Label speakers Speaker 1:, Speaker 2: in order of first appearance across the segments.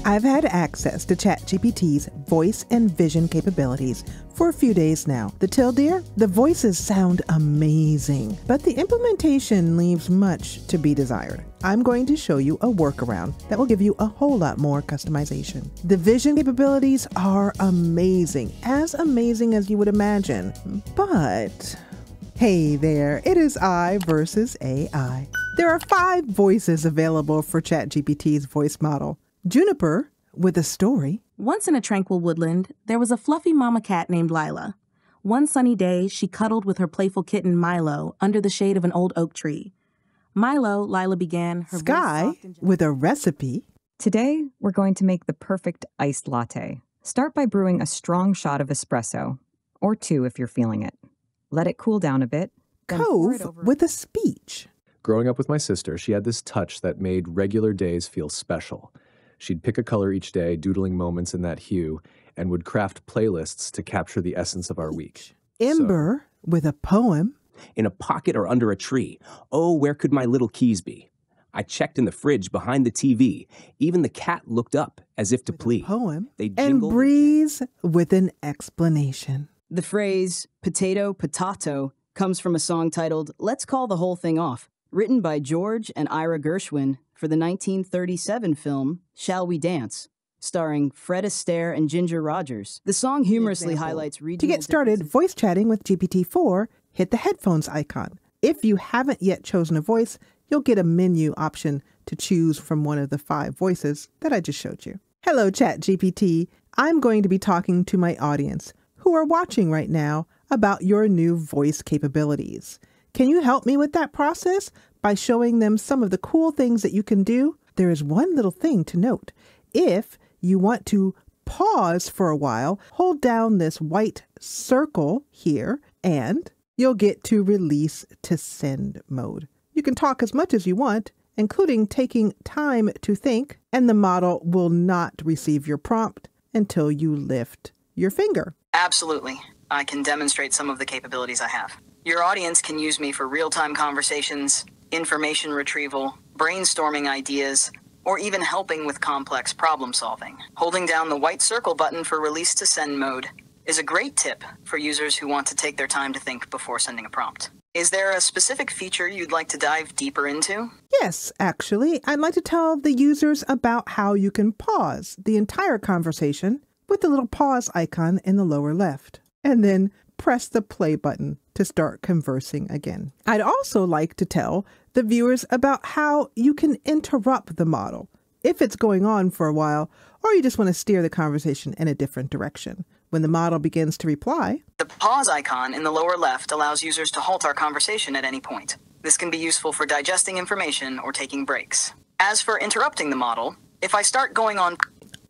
Speaker 1: I've had access to ChatGPT's voice and vision capabilities for a few days now. The Tildeer, the voices sound amazing, but the implementation leaves much to be desired. I'm going to show you a workaround that will give you a whole lot more customization. The vision capabilities are amazing as you would imagine, but hey there, it is I versus AI. There are 5 voices available for ChatGPT's voice model. Juniper with a story.
Speaker 2: Once in a tranquil woodland, there was a fluffy mama cat named Lila. One sunny day, she cuddled with her playful kitten Milo under the shade of an old oak tree. Milo, Lila began, her
Speaker 1: Sky with a recipe.
Speaker 3: Today, we're going to make the perfect iced latte. Start by brewing a strong shot of espresso, or 2 if you're feeling it. Let it cool down a bit.
Speaker 1: Cove with a speech.
Speaker 4: Growing up with my sister, she had this touch that made regular days feel special. She'd pick a color each day, doodling moments in that hue, and would craft playlists to capture the essence of our week.
Speaker 1: Ember with a poem.
Speaker 5: In a pocket or under a tree. Oh, where could my little keys be? I checked in the fridge behind the TV. Even the cat looked up as if to plead.
Speaker 1: Poem. And Breeze with an explanation.
Speaker 6: The phrase potato, potato comes from a song titled Let's Call the Whole Thing Off, written by George and Ira Gershwin for the 1937 film Shall We Dance, starring Fred Astaire and Ginger Rogers. The song humorously highlights regional
Speaker 1: To get started voice chatting with GPT-4, hit the headphones icon. If you haven't yet chosen a voice, you'll get a menu option to choose from one of the 5 voices that I just showed you. Hello, ChatGPT. I'm going to be talking to my audience who are watching right now about your new voice capabilities. Can you help me with that process by showing them some of the cool things that you can do? There is one little thing to note. If you want to pause for a while, hold down this white circle here and you'll get to release to send mode. You can talk as much as you want, including taking time to think, and the model will not receive your prompt until you lift your finger.
Speaker 7: Absolutely. I can demonstrate some of the capabilities I have. Your audience can use me for real-time conversations, information retrieval, brainstorming ideas, or even helping with complex problem solving. Holding down the white circle button for release to send mode is a great tip for users who want to take their time to think before sending a prompt. Is there a specific feature you'd like to dive deeper into?
Speaker 1: Yes, actually. I'd like to tell the users about how you can pause the entire conversation with the little pause icon in the lower left, and then press the play button to start conversing again. I'd also like to tell the viewers about how you can interrupt the model if it's going on for a while, or you just want to steer the conversation in a different direction. When the model begins to reply,
Speaker 7: the pause icon in the lower left allows users to halt our conversation at any point. This can be useful for digesting information or taking breaks. As for interrupting the model, if I start going on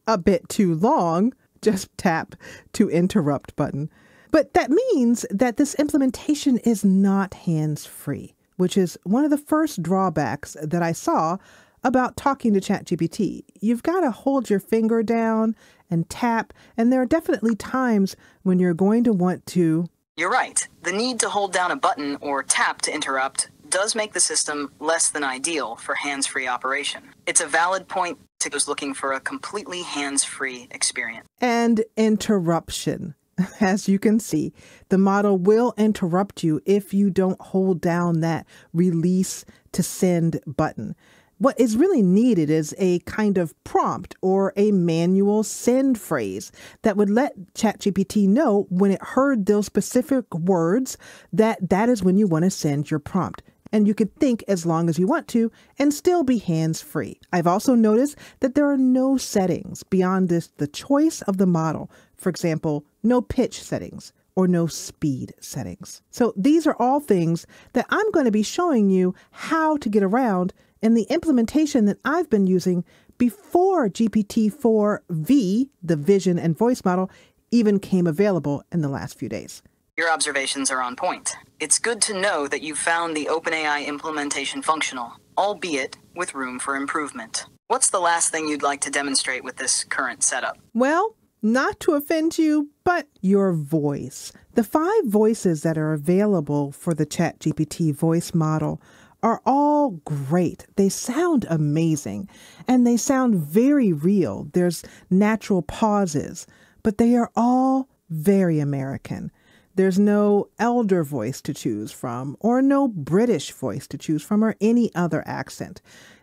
Speaker 1: a bit too long, just tap to interrupt button. But that means that this implementation is not hands-free, which is one of the first drawbacks that I saw about talking to ChatGPT. You've got to hold your finger down and tap, and there are definitely times when you're going to want to...
Speaker 7: You're right. The need to hold down a button or tap to interrupt does make the system less than ideal for hands-free operation. It's a valid point to those looking for a completely hands-free experience.
Speaker 1: And interruption. As you can see, the model will interrupt you if you don't hold down that release to send button. What is really needed is a kind of prompt or a manual send phrase that would let ChatGPT know when it heard those specific words that is when you want to send your prompt. And you could think as long as you want to and still be hands-free. I've also noticed that there are no settings beyond the choice of the model. For example, no pitch settings or no speed settings. So these are all things that I'm going to be showing you how to get around in the implementation that I've been using before GPT-4V, the vision and voice model, even came available in the last few days.
Speaker 7: Your observations are on point. It's good to know that you've found the OpenAI implementation functional, albeit with room for improvement. What's the last thing you'd like to demonstrate with this current setup?
Speaker 1: Well, not to offend you, but your voice. The 5 voices that are available for the ChatGPT voice model are all great. They sound amazing and they sound very real. There's natural pauses, but they are all very American. There's no elder voice to choose from or no British voice to choose from or any other accent.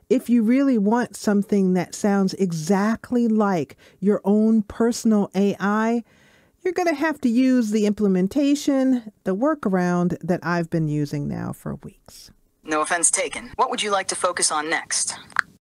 Speaker 1: If you really want something that sounds exactly like your own personal AI, you're going to have to use the implementation, the workaround that I've been using now for weeks.
Speaker 7: No offense taken. What would you like to focus on next?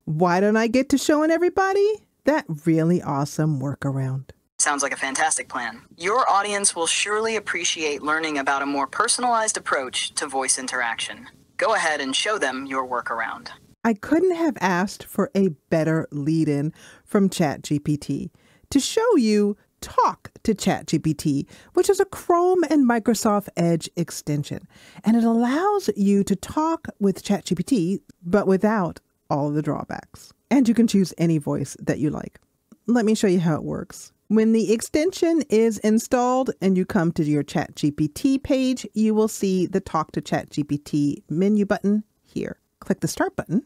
Speaker 1: Why don't I get to showing everybody that really awesome workaround?
Speaker 7: Sounds like a fantastic plan. Your audience will surely appreciate learning about a more personalized approach to voice interaction. Go ahead and show them your workaround.
Speaker 1: I couldn't have asked for a better lead-in from ChatGPT to show you Talk to ChatGPT, which is a Chrome and Microsoft Edge extension. And it allows you to talk with ChatGPT, but without all of the drawbacks. And you can choose any voice that you like. Let me show you how it works. When the extension is installed and you come to your ChatGPT page, you will see the Talk to ChatGPT menu button here. Click the Start button,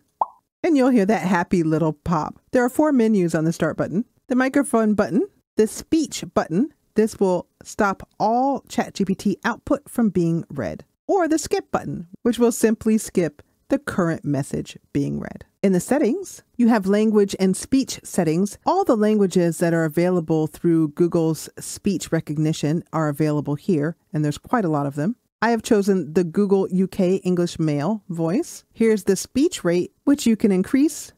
Speaker 1: and you'll hear that happy little pop. There are 4 menus on the Start button. The microphone button, the speech button, this will stop all ChatGPT output from being read, or the skip button, which will simply skip the current message being read. In the settings, you have language and speech settings. All the languages that are available through Google's speech recognition are available here, and there's quite a lot of them. I have chosen the Google UK English Male voice. Here's the speech rate, which you can increase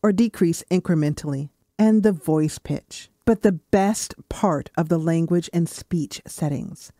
Speaker 1: or decrease incrementally, and the voice pitch. But the best part of the language and speech settings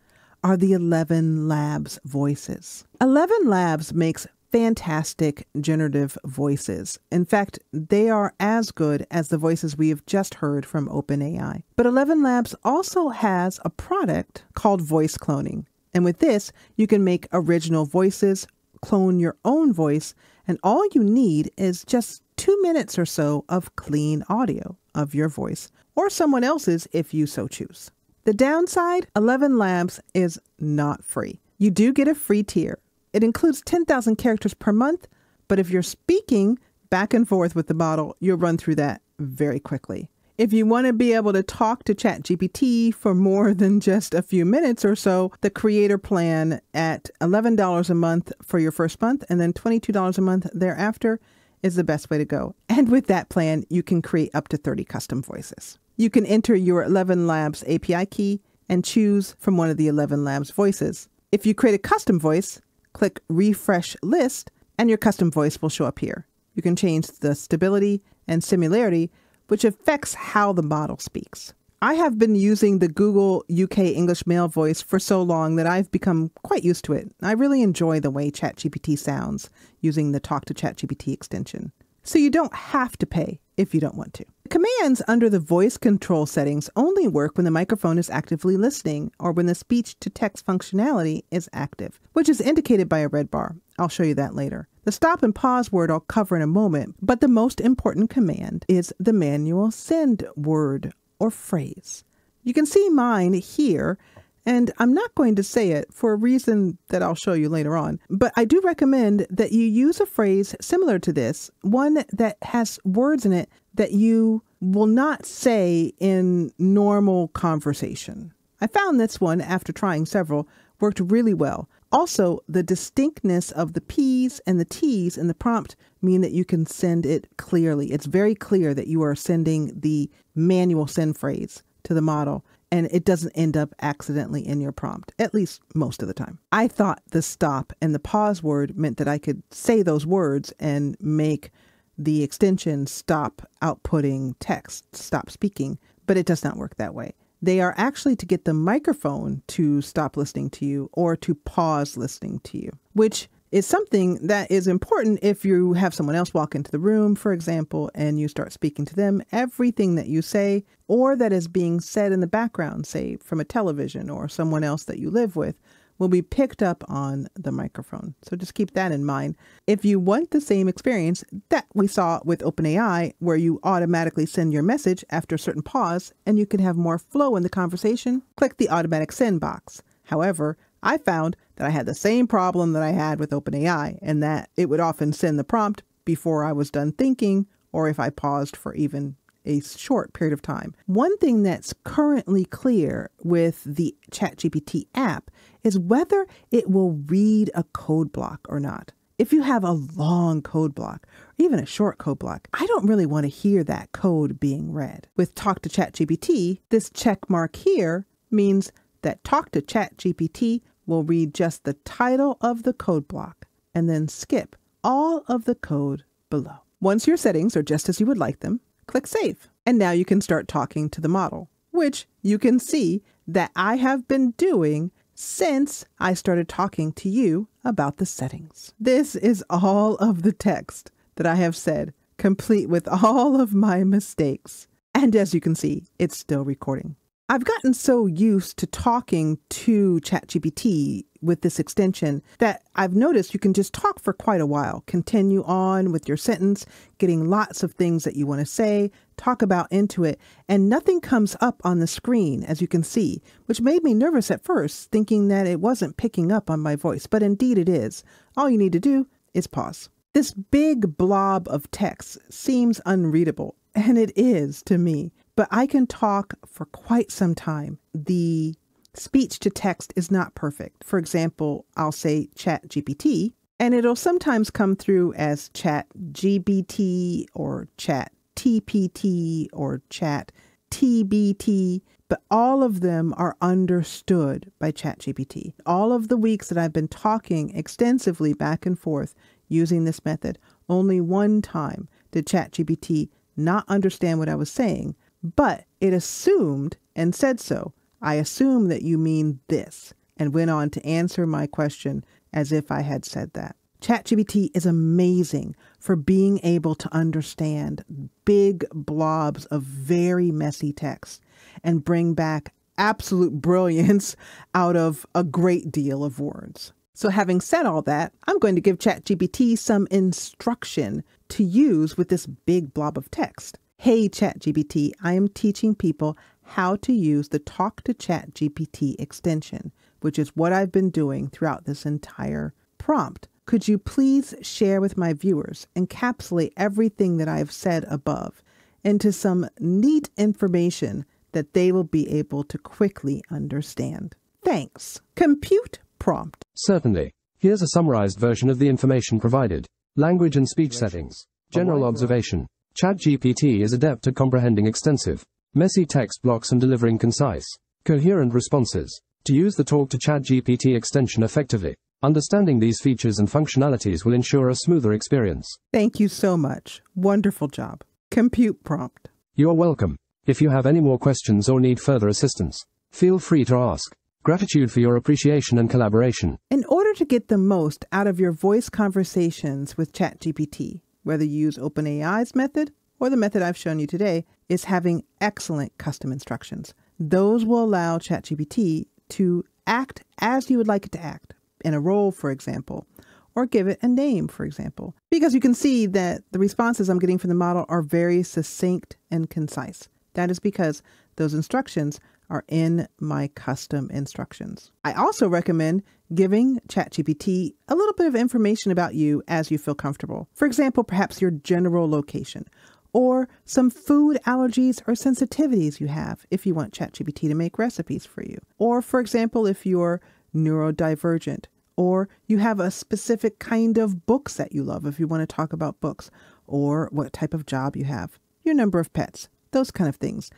Speaker 1: are the 11 Labs voices. 11 Labs makes fantastic generative voices. In fact, they are as good as the voices we have just heard from OpenAI. But 11 Labs also has a product called voice cloning. And with this, you can make original voices, clone your own voice, and all you need is just 2 minutes or so of clean audio of your voice, or someone else's if you so choose. The downside, 11 Labs is not free. You do get a free tier. It includes 10,000 characters per month, but if you're speaking back and forth with the model, you'll run through that very quickly. If you want to be able to talk to ChatGPT for more than just a few minutes or so, the creator plan at $11 a month for your first month and then $22 a month thereafter is the best way to go. And with that plan, you can create up to 30 custom voices. You can enter your 11 Labs API key and choose from one of the 11 Labs voices. If you create a custom voice, click Refresh List, and your custom voice will show up here. You can change the stability and similarity, which affects how the model speaks. I have been using the Google UK English Male voice for so long that I've become quite used to it. I really enjoy the way ChatGPT sounds using the Talk to ChatGPT extension. So you don't have to pay if you don't want to. Commands under the voice control settings only work when the microphone is actively listening or when the speech-to-text functionality is active, which is indicated by a red bar. I'll show you that later. The stop and pause word I'll cover in a moment, but the most important command is the manual send word or phrase. You can see mine here, and I'm not going to say it for a reason that I'll show you later on, but I do recommend that you use a phrase similar to this, one that has words in it that you will not say in normal conversation. I found this one, after trying several, worked really well. Also, the distinctness of the P's and the T's in the prompt mean that you can send it clearly. It's very clear that you are sending the manual send phrase to the model, and it doesn't end up accidentally in your prompt, at least most of the time. I thought the stop and the pause word meant that I could say those words and make the extension stop outputting text, stop speaking, but it does not work that way. They are actually to get the microphone to stop listening to you or to pause listening to you, which is something that is important if you have someone else walk into the room, for example, and you start speaking to them. Everything that you say or that is being said in the background, say from a television or someone else that you live with, will be picked up on the microphone. So just keep that in mind. If you want the same experience that we saw with OpenAI, where you automatically send your message after a certain pause and you can have more flow in the conversation, click the automatic send box. However, I found that I had the same problem that I had with OpenAI, and that it would often send the prompt before I was done thinking, or if I paused for even a short period of time. One thing that's currently clear with the ChatGPT app is whether it will read a code block or not. If you have a long code block, or even a short code block, I don't really want to hear that code being read. With Talk to ChatGPT, this check mark here means that Talk to ChatGPT will read just the title of the code block and then skip all of the code below. Once your settings are just as you would like them, click Save. And now you can start talking to the model, which you can see that I have been doing since I started talking to you about the settings. This is all of the text that I have said, complete with all of my mistakes. And as you can see, it's still recording. I've gotten so used to talking to ChatGPT with this extension that I've noticed you can just talk for quite a while, continue on with your sentence, getting lots of things that you want to say, talk about into it, and nothing comes up on the screen, as you can see, which made me nervous at first, thinking that it wasn't picking up on my voice, but indeed it is. All you need to do is pause. This big blob of text seems unreadable, and it is to me. But I can talk for quite some time. The speech to text is not perfect. For example, I'll say chat GPT, and it'll sometimes come through as chat GBT or chat TPT or chat TBT, but all of them are understood by ChatGPT. All of the weeks that I've been talking extensively back and forth using this method, only one time did ChatGPT not understand what I was saying, but it assumed and said so. I assume that you mean this, and went on to answer my question as if I had said that. ChatGPT is amazing for being able to understand big blobs of very messy text and bring back absolute brilliance out of a great deal of words. So having said all that, I'm going to give ChatGPT some instruction to use with this big blob of text. Hey ChatGPT, I am teaching people how to use the Talk to ChatGPT extension, which is what I've been doing throughout this entire prompt. Could you please share with my viewers, encapsulate everything that I've said above into some neat information that they will be able to quickly understand? Thanks. Compute prompt.
Speaker 8: Certainly. Here's a summarized version of the information provided. Language and speech settings. General observation. ChatGPT is adept at comprehending extensive, messy text blocks and delivering concise, coherent responses. To use the Talk to ChatGPT extension effectively, understanding these features and functionalities will ensure a smoother experience.
Speaker 1: Thank you so much. Wonderful job. Compute prompt.
Speaker 8: You are welcome. If you have any more questions or need further assistance, feel free to ask. Gratitude for your appreciation and collaboration.
Speaker 1: In order to get the most out of your voice conversations with ChatGPT, whether you use OpenAI's method or the method I've shown you today, is having excellent custom instructions. Those will allow ChatGPT to act as you would like it to act, in a role, for example, or give it a name, for example. Because you can see that the responses I'm getting from the model are very succinct and concise. That is because those instructions are in my custom instructions. I also recommend giving ChatGPT a little bit of information about you as you feel comfortable. For example, perhaps your general location, or some food allergies or sensitivities you have if you want ChatGPT to make recipes for you. Or for example, if you're neurodivergent, or you have a specific kind of books that you love if you want to talk about books, or what type of job you have, your number of pets, those kind of things.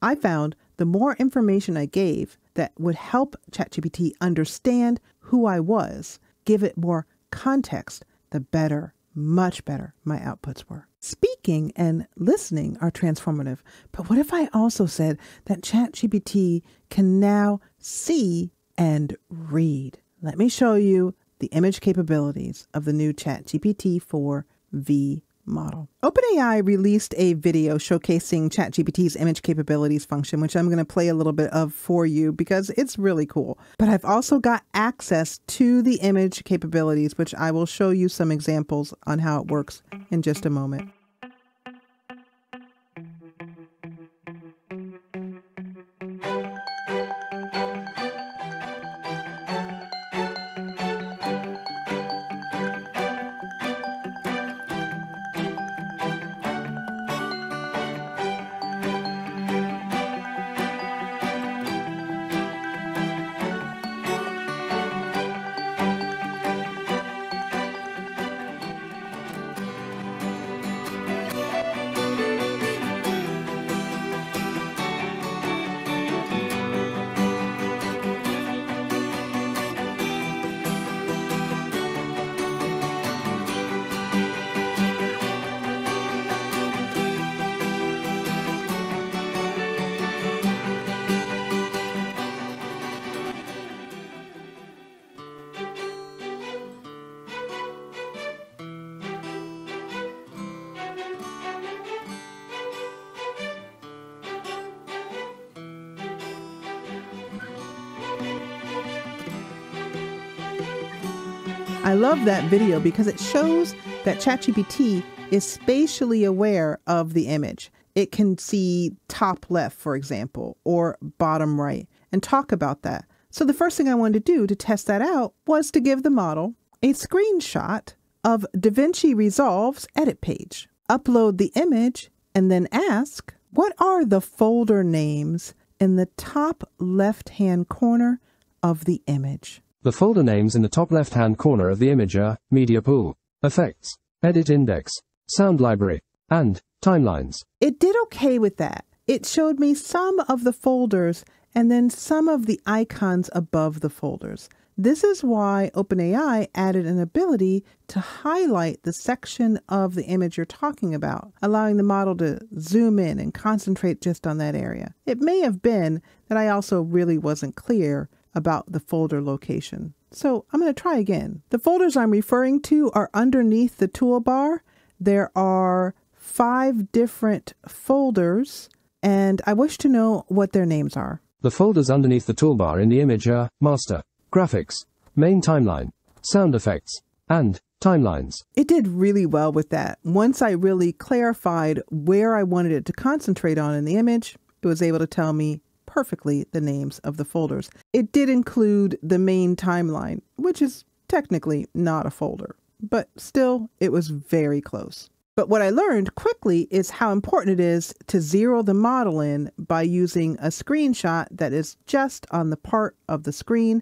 Speaker 1: I found the more information I gave that would help ChatGPT understand who I was, give it more context, the better, much better my outputs were. Speaking and listening are transformative, but what if I also said that ChatGPT can now see and read? Let me show you the image capabilities of the new ChatGPT-4V model. OpenAI released a video showcasing ChatGPT's image capabilities function, which I'm going to play a little bit of for you because it's really cool. But I've also got access to the image capabilities, which I will show you some examples on how it works in just a moment. I love that video because it shows that ChatGPT is spatially aware of the image. It can see top left, for example, or bottom right, and talk about that. So the first thing I wanted to do to test that out was to give the model a screenshot of DaVinci Resolve's edit page, upload the image, and then ask, what are the folder names in the top left-hand corner of the image?
Speaker 8: The folder names in the top left-hand corner of the image are Media Pool, Effects, Edit Index, Sound Library, and Timelines.
Speaker 1: It did okay with that. It showed me some of the folders and then some of the icons above the folders. This is why OpenAI added an ability to highlight the section of the image you're talking about, allowing the model to zoom in and concentrate just on that area. It may have been that I also really wasn't clear about the folder location. So I'm going to try again. The folders I'm referring to are underneath the toolbar. There are 5 different folders, and I wish to know what their names are.
Speaker 8: The folders underneath the toolbar in the image are Master, Graphics, Main Timeline, Sound Effects, and Timelines.
Speaker 1: It did really well with that. Once I really clarified where I wanted it to concentrate on in the image, it was able to tell me perfectly the names of the folders. It did include the main timeline, which is technically not a folder, but still it was very close. But what I learned quickly is how important it is to zero the model in by using a screenshot that is just on the part of the screen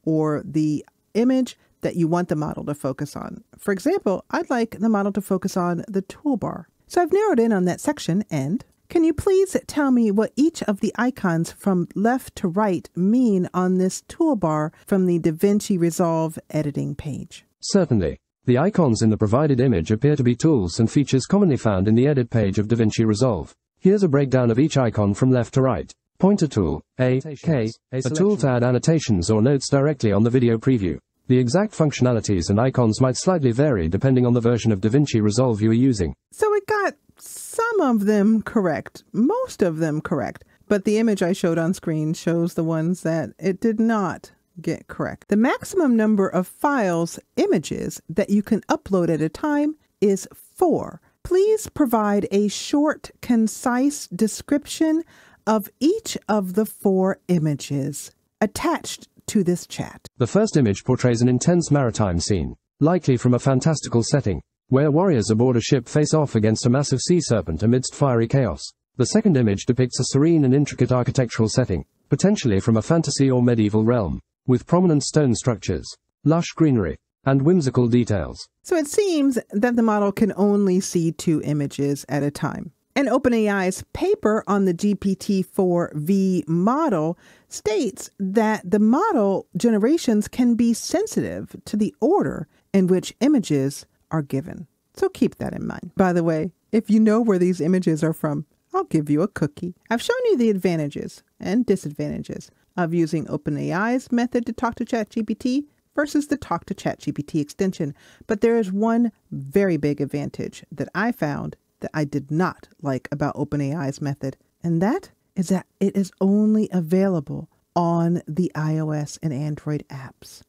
Speaker 1: or the image that you want the model to focus on. For example, I'd like the model to focus on the toolbar. So I've narrowed in on that section, and can you please tell me what each of the icons from left to right mean on this toolbar from the DaVinci Resolve editing page?
Speaker 8: Certainly. The icons in the provided image appear to be tools and features commonly found in the edit page of DaVinci Resolve. Here's a breakdown of each icon from left to right. Pointer tool, a tool to add annotations or notes directly on the video preview. The exact functionalities and icons might slightly vary depending on the version of DaVinci Resolve you are using.
Speaker 1: So it got some of them correct, most of them correct, but the image I showed on screen shows the ones that it did not get correct. The maximum number of files, images, that you can upload at a time is 4. Please provide a short, concise description of each of the 4 images attached to this chat.
Speaker 8: The first image portrays an intense maritime scene, likely from a fantastical setting, where warriors aboard a ship face off against a massive sea serpent amidst fiery chaos. The second image depicts a serene and intricate architectural setting, potentially from a fantasy or medieval realm, with prominent stone structures, lush greenery, and whimsical details.
Speaker 1: So it seems that the model can only see 2 images at a time. And OpenAI's paper on the GPT-4V model states that the model generations can be sensitive to the order in which images are given. So keep that in mind. By the way, if you know where these images are from, I'll give you a cookie. I've shown you the advantages and disadvantages of using OpenAI's method to talk to ChatGPT versus the Talk to ChatGPT extension. But there is one very big advantage that I found that I did not like about OpenAI's method, and that is that it is only available on the iOS and Android apps.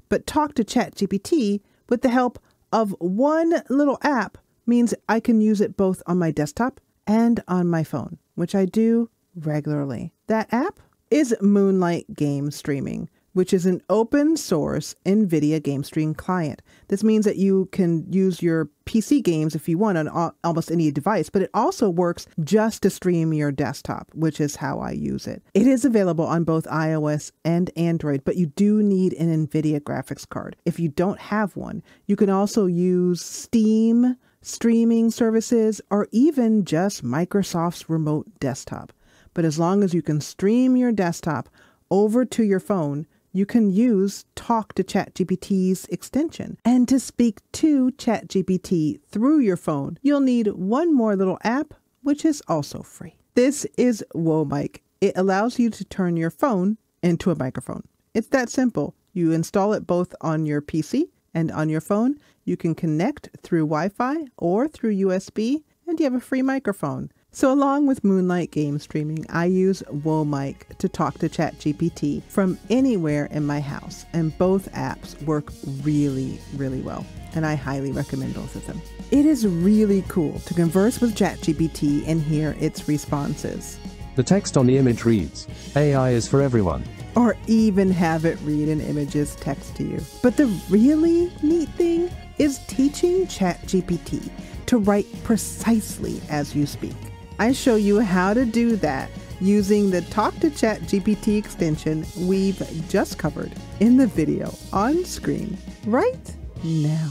Speaker 1: But Talk to ChatGPT with the help of one little app means I can use it both on my desktop and on my phone, which I do regularly. That app is Moonlight Game Streaming, which is an open source NVIDIA game stream client. This means that you can use your PC games if you want on almost any device, but it also works just to stream your desktop, which is how I use it. It is available on both iOS and Android, but you do need an NVIDIA graphics card. If you don't have one, you can also use Steam streaming services or even just Microsoft's remote desktop. But as long as you can stream your desktop over to your phone, you can use Talk to ChatGPT's extension. And to speak to ChatGPT through your phone, you'll need one more little app, which is also free. This is WoMic. It allows you to turn your phone into a microphone. It's that simple. You install it both on your PC and on your phone. You can connect through Wi-Fi or through USB, and you have a free microphone. So along with Moonlight game streaming, I use Womic to talk to ChatGPT from anywhere in my house, and both apps work really, really well, and I highly recommend both of them. It is really cool to converse with ChatGPT and hear its responses.
Speaker 8: The text on the image reads, AI is for everyone.
Speaker 1: Or even have it read an image's text to you. But the really neat thing is teaching ChatGPT to write precisely as you speak. I show you how to do that using the Talk to ChatGPT extension we've just covered in the video on screen right now.